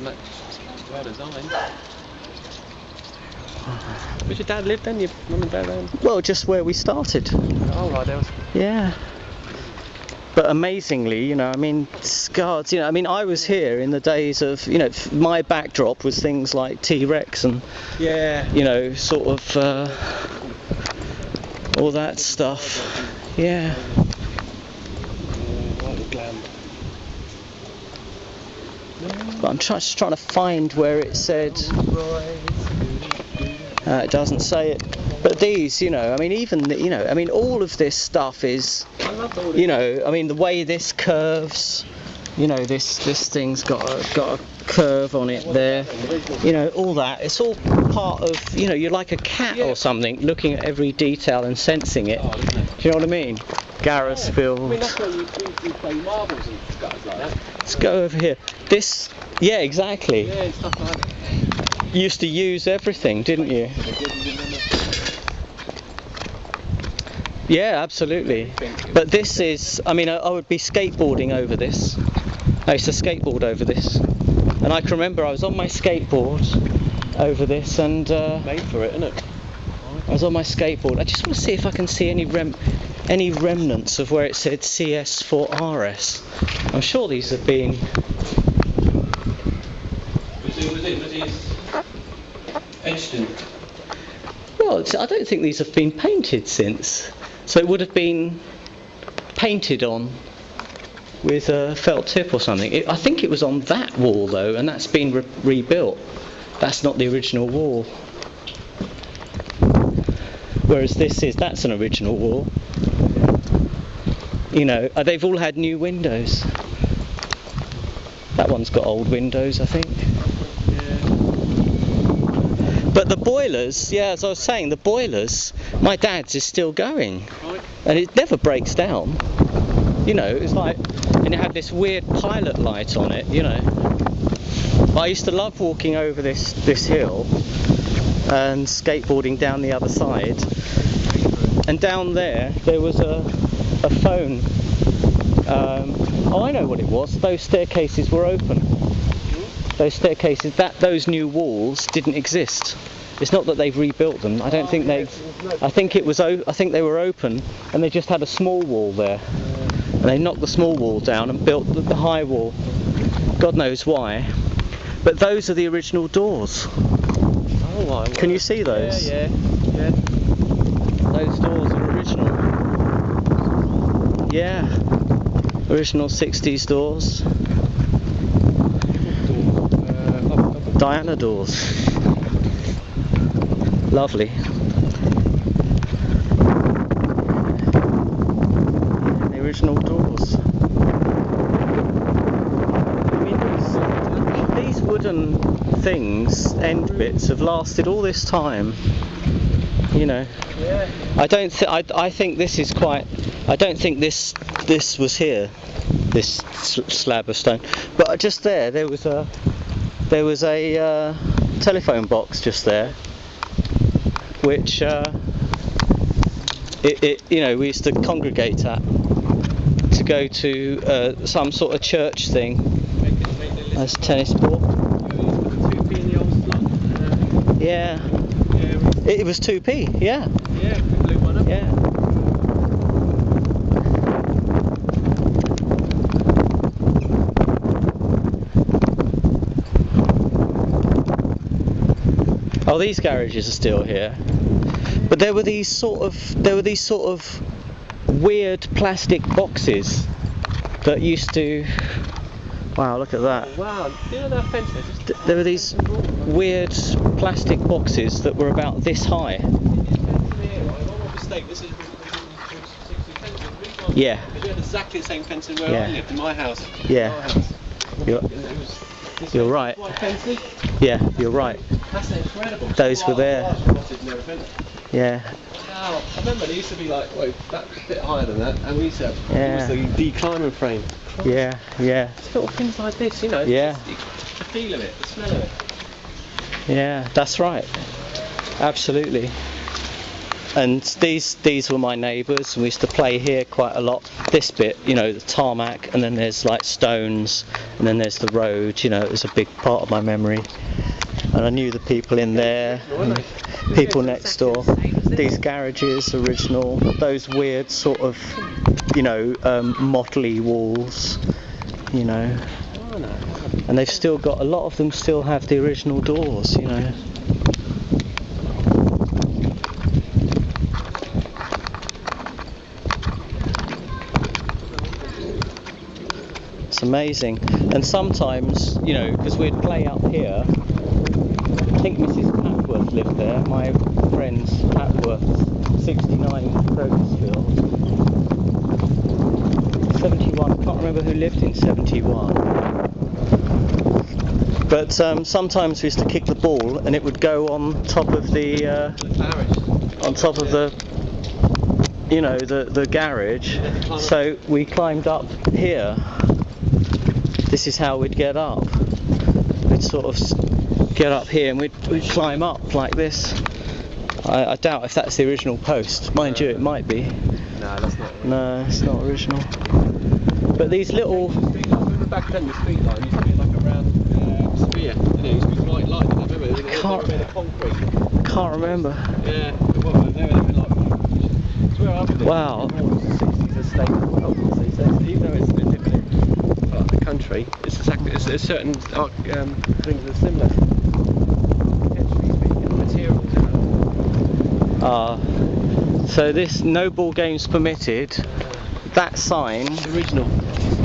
mate. Well designed. Where'd your dad live then? Your mum and dad then? Well, just where we started. Oh, right, there was... Yeah. But amazingly, you know, I mean, Scards, you know, I mean, I was here in the days of, you know, my backdrop was things like T-Rex and, yeah, you know, sort of all that stuff. Yeah. But I'm just trying to find where it said. It doesn't say it. But these, you know, I mean, even, you know, I mean, all of this stuff is, you know, I mean, the way this curves, you know, this thing's got a curve on it there, you know, all that. It's all part of, you know, you're like a cat or something, looking at every detail and sensing it. Do you know what I mean? Garrisfield. I mean, that's where you play marbles and stuff like that. Let's go over here. This, yeah, exactly. Yeah, stuff like that. You used to use everything, didn't you? Yeah, absolutely. But this is, I mean, I would be skateboarding over this. I used to skateboard over this. And I can remember I was on my skateboard over this and... made for it, isn't it? I was on my skateboard. I just want to see if I can see any remnants of where it said CS4RS. I'm sure these have been... Was it etched in? Well, I don't think these have been painted since. So it would have been painted on with a felt tip or something. I think it was on that wall though, and that's been rebuilt. That's not the original wall. Whereas that's an original wall. You know, they've all had new windows. That one's got old windows, I think. But the boilers, yeah, as I was saying, the boilers, my dad's is still going. Right. And it never breaks down. You know, it's like, and it had this weird pilot light on it, you know. But I used to love walking over this hill and skateboarding down the other side. And down there was a phone. Oh, I know what it was. Those staircases were open. Those staircases, those new walls didn't exist. It's not that they've rebuilt them. I don't think they. I think they were open, and they just had a small wall there. And they knocked the small wall down and built the high wall. God knows why. But those are the original doors. Oh, my Can you see those? Yeah. Those doors are original. Yeah. Original 60s doors. Diana doors. Lovely. The original doors. I mean, these wooden things, end bits, have lasted all this time. You know. Yeah. I think this is quite. I don't think this was here. This slab of stone. But just there was a telephone box just there, which you know, we used to congregate at to go to some sort of church thing as tennis ball. Yeah. It was 2p. Yeah. Yeah. Blue one up. Yeah. Oh, these garages are still here, but there were these sort of weird plastic boxes that used to. Wow, look at that! Oh, wow, you know that fence there? There were these weird plastic boxes that were about this high. Yeah. We had exactly the same fencing where I lived in my house. Yeah. You're right. Yeah, you're right. That's incredible. Those were there. Yeah. Wow. I remember they used to be like, wait, that bit higher than that, and we used to have it was the decliner frame. Yeah, yeah. It's little things like this, you know. Yeah. Just the feel of it, the smell of it. Yeah, that's right. Absolutely. and these were my neighbours, and we used to play here quite a lot. This bit, you know, the tarmac, and then there's like stones, and then there's the road. You know, it was a big part of my memory, and I knew the people in there, and people next door. These garages, original, those weird sort of, you know, motley walls, you know, and they've still got, a lot of them still have the original doors, you know. It's amazing. And sometimes, you know, because we'd play up here, I think Mrs. Papworth lived there, my friend's Papworth, 69 Crocusfield. 71, I can't remember who lived in 71. But sometimes we used to kick the ball and it would go on top of the, you know, the garage. So we climbed up here. This is how we'd get up. We'd sort of get up here and we'd climb up like this. I doubt if that's the original post. Mind you, it might be. No, that's not. No, it's not original. But these little. Remember back then the street line used to be like a round sphere. And it used to be white light. I remember. They were made of concrete. Can't remember. Yeah. Well, they were like. It's where I was. Wow. The 60s estate as well. So even though it's a different part of the country, it's exactly. There's certain things that are similar. Potentially speaking, materials. So this no ball games permitted, that sign, Original.